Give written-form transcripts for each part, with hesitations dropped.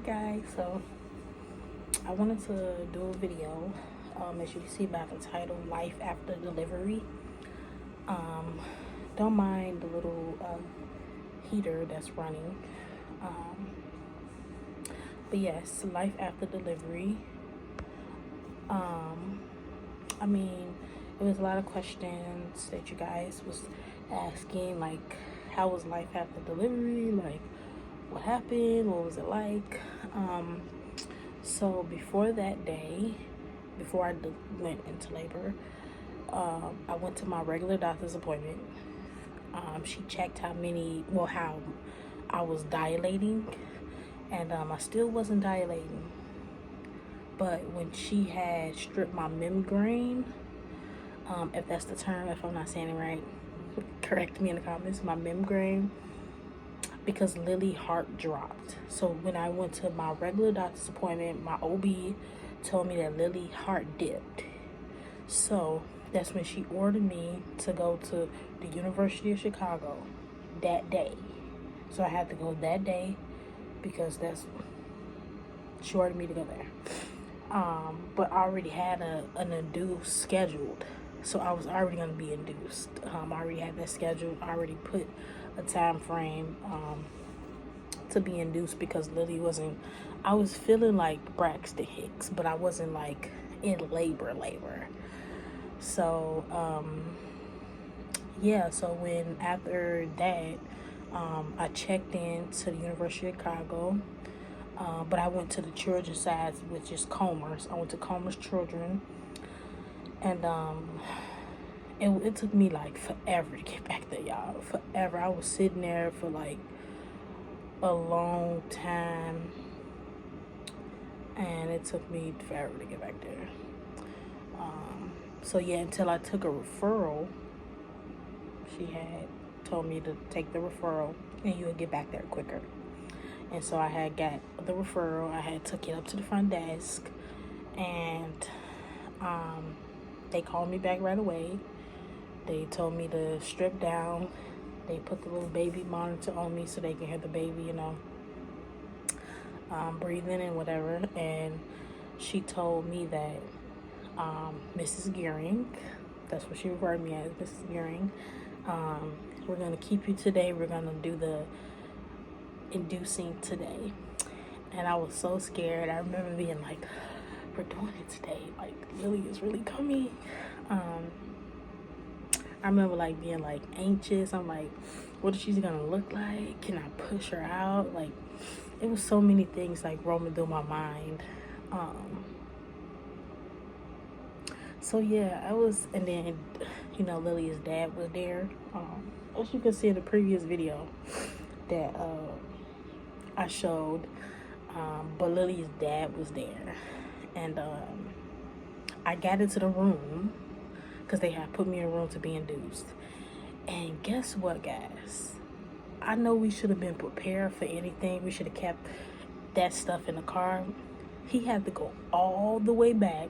Guys, so I wanted to do a video, as you can see by the title, Life After Delivery. Don't mind the little heater that's running, but yes, Life After Delivery. I mean, it was a lot of questions that you guys was asking, like how was life after delivery, like what happened, what was it like. So before that day, before I went into labor, I went to my regular doctor's appointment. She checked how I was dilating, and I still wasn't dilating. But when she had stripped my membrane, if that's the term, if I'm not saying it right, correct me in the comments, my membrane, because Lily heart dropped. So when I went to my regular doctor's appointment, my OB told me that Lily heart dipped. So that's when she ordered me to go to the University of Chicago that day. So I had to go that day because she ordered me to go there. But I already had an induced scheduled, so I was already going to be induced. I already had that scheduled. I already put a time frame to be induced because Lily wasn't. I was feeling like Braxton Hicks, but I wasn't like in labor. So yeah. So when after that, I checked in to the University of Chicago. But I went to the children's side, which is Commerce. I went to Commerce Children, and it took me like forever to get back there, y'all. Forever. I was sitting there for like a long time, and it took me forever to get back there. So yeah, until I took a referral, she had told me to take the referral, and you would get back there quicker. And so I had got the referral. I had took it up to the front desk, and they called me back right away. They told me to strip down. They put the little baby monitor on me so they can hear the baby, breathing and whatever. And she told me that Mrs. Gearing, that's what she referred me as, Mrs. Gearing, we're going to keep you today. We're going to do the inducing today. And I was so scared. I remember being like, we're doing it today, like Lily is really coming. I remember like being like anxious. I'm like, what is she gonna look like? Can I push her out? Like, it was so many things like roaming through my mind. So yeah, I was, and then Lily's dad was there. As you can see in the previous video that I showed, but Lily's dad was there, and I got into the room because they had put me in a room to be induced. And guess what, guys? I know we should have been prepared for anything. We should have kept that stuff in the car. He had to go all the way back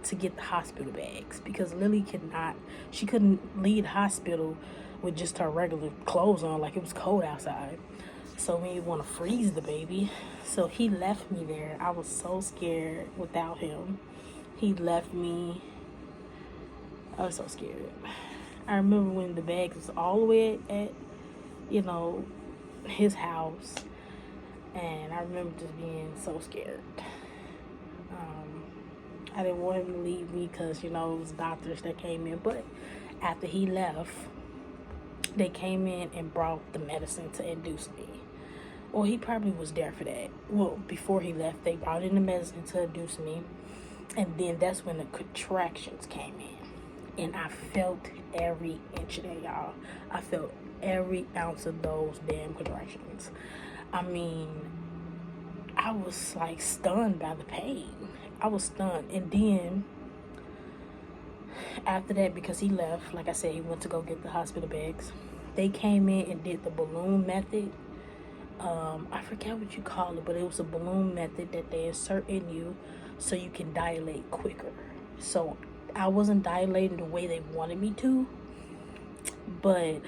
to get the hospital bags because Lily couldn't leave the hospital with just her regular clothes on, like it was cold outside. So we didn't want to freeze the baby. So he left me there. I was so scared without him. He left me. I was so scared. I remember when the bags was all the way at his house. And I remember just being so scared. I didn't want him to leave me because, it was doctors that came in. But after he left, they came in and brought the medicine to induce me. Well, he probably was there for that. Well, before he left, they brought in the medicine to induce me. And then that's when the contractions came in. And I felt every inch of that, y'all. I felt every ounce of those damn contractions. I mean, I was like stunned by the pain. I was stunned. And then after that, because he left, like I said, he went to go get the hospital bags. They came in and did the balloon method. I forget what you call it, but it was a balloon method that they insert in you so you can dilate quicker. So I wasn't dilating the way they wanted me to, but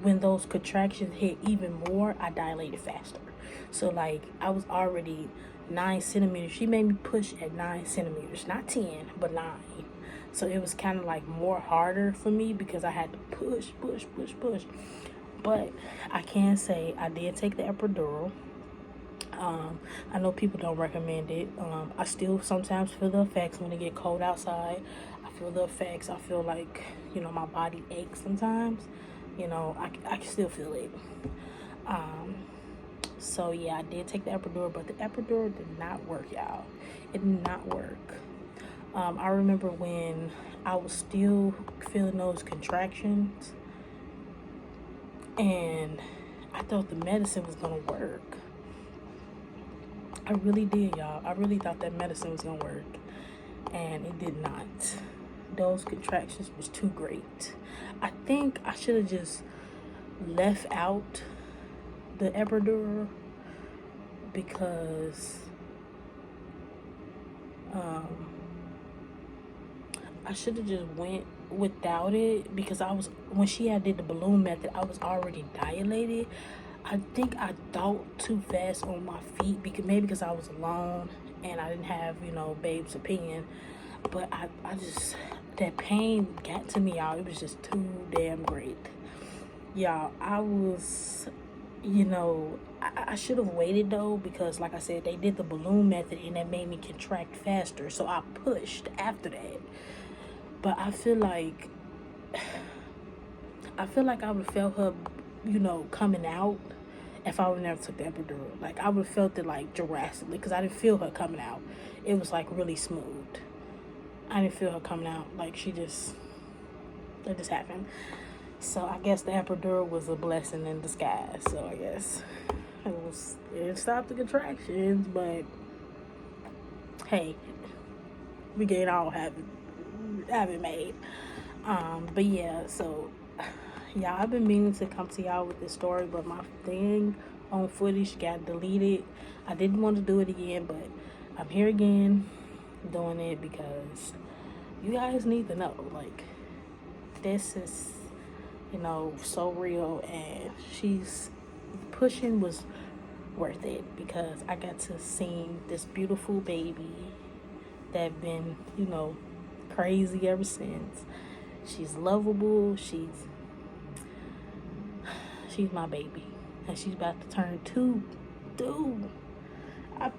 when those contractions hit even more, I dilated faster. So like I was already 9 centimeters. She made me push at 9 centimeters, not 10, but 9. So it was kind of like more harder for me because I had to push. But I can say I did take the epidural. I know people don't recommend it. I still sometimes feel the effects when it get cold outside. I feel the effects. I feel like, my body aches sometimes. I can still feel it. So yeah, I did take the epidural, but the epidural did not work, y'all. It did not work. I remember when I was still feeling those contractions, and I thought the medicine was gonna work. I really did, y'all. I really thought that medicine was gonna work, and it did not. Those contractions was too great. I think I should have just left out the epidural because I should have just went without it, because when she had did the balloon method, I was already dilated. I think I thought too fast on my feet, because I was alone and I didn't have, babe's opinion. But I just, that pain got to me, y'all. It was just too damn great. Y'all, I was, I should have waited though, because like I said, they did the balloon method and that made me contract faster. So I pushed after that. But I feel like I would have felt her, coming out if I would never took the epidural. Like, I would have felt it, like, drastically, because I didn't feel her coming out. It was, like, really smooth. I didn't feel her coming out. Like, it just happened. So, I guess the epidural was a blessing in disguise. So, I guess it stopped the contractions, but, hey, we can all have it made. But, yeah, so... Yeah, I've been meaning to come to y'all with this story, but my thing on footage got deleted. I didn't want to do it again, but I'm here again doing it because you guys need to know. Like, this is, so real, and she's pushing was worth it because I got to see this beautiful baby that been, crazy ever since. She's lovable. She's my baby, and she's about to turn 2. Dude, I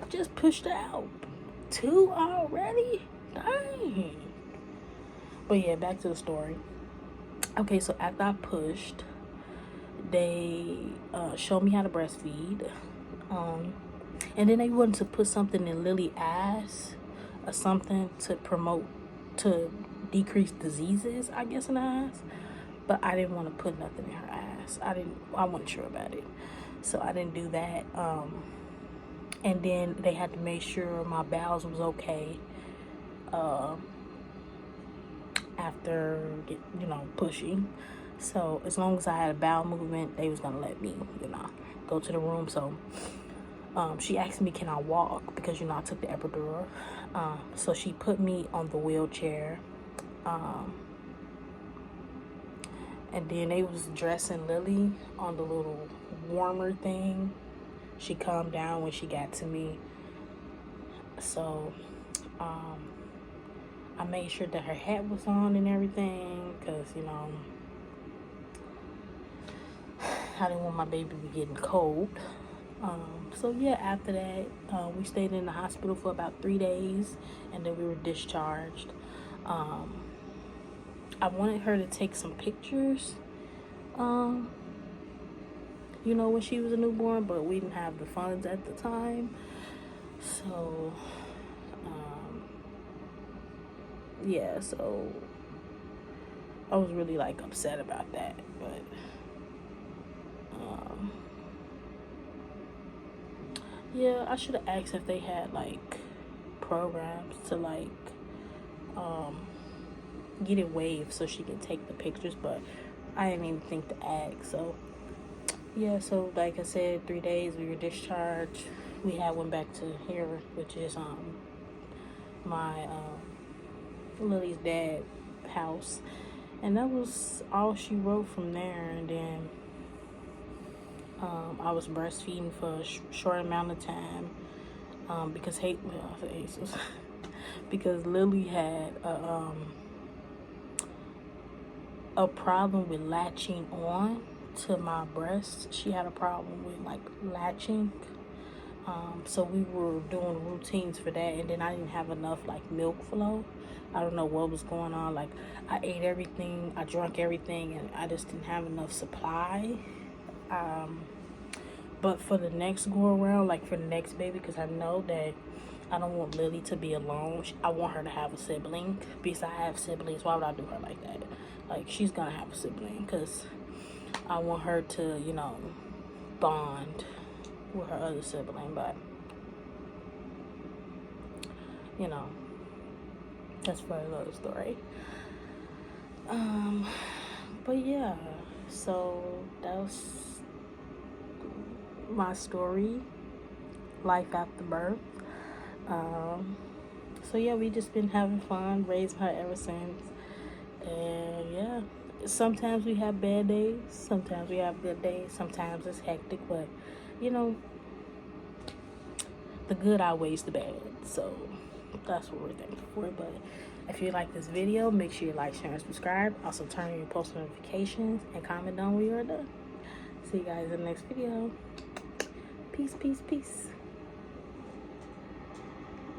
just pushed out 2 already. Dang. But yeah, back to the story. Okay, so after I pushed, they showed me how to breastfeed, and then they wanted to put something in Lily's eyes or something to decrease diseases, I guess, in the eyes. But I didn't want to put nothing in her eyes. I wasn't sure about it. So I didn't do that. And then they had to make sure my bowels was okay. After, pushing. So as long as I had a bowel movement, they was going to let me, go to the room. So she asked me, can I walk? Because, I took the epidural. So she put me on the wheelchair. And then they was dressing Lily on the little warmer thing. She calmed down when she got to me. So, I made sure that her hat was on and everything. Because, I didn't want my baby to be getting cold. So, yeah, after that, we stayed in the hospital for about 3 days. And then we were discharged. I wanted her to take some pictures, when she was a newborn, but we didn't have the funds at the time. So, yeah, so I was really, upset about that, but, yeah, I should have asked if they had, programs to, get it waived so she can take the pictures, but I didn't even think to ask. So yeah, so like I said, 3 days we were discharged. We went back to here, which is my Lily's dad house, And that was all she wrote from there. And then I was breastfeeding for a short amount of time because because Lily had a problem with latching on to my breast. She had a problem with like latching. So we were doing routines for that, and then I didn't have enough like milk flow. I don't know what was going on. Like I ate everything, I drank everything, and I just didn't have enough supply. But for the next go around, like for the next baby, because I know that I don't want Lily to be alone. I want her to have a sibling, because I have siblings. Why would I do her like that? Like, she's gonna have a sibling, because I want her to, you know, bond with her other sibling. But, you know, that's for another story. But yeah, so that was my story, life after birth. So yeah, we just been having fun, raising her ever since. And yeah, sometimes we have bad days, sometimes we have good days, sometimes it's hectic, but you know, the good outweighs the bad. So that's what we're thankful for. But if you like this video, make sure you like, share, and subscribe. Also turn on your post notifications and comment down when you are done. See you guys in the next video. Peace, peace, peace.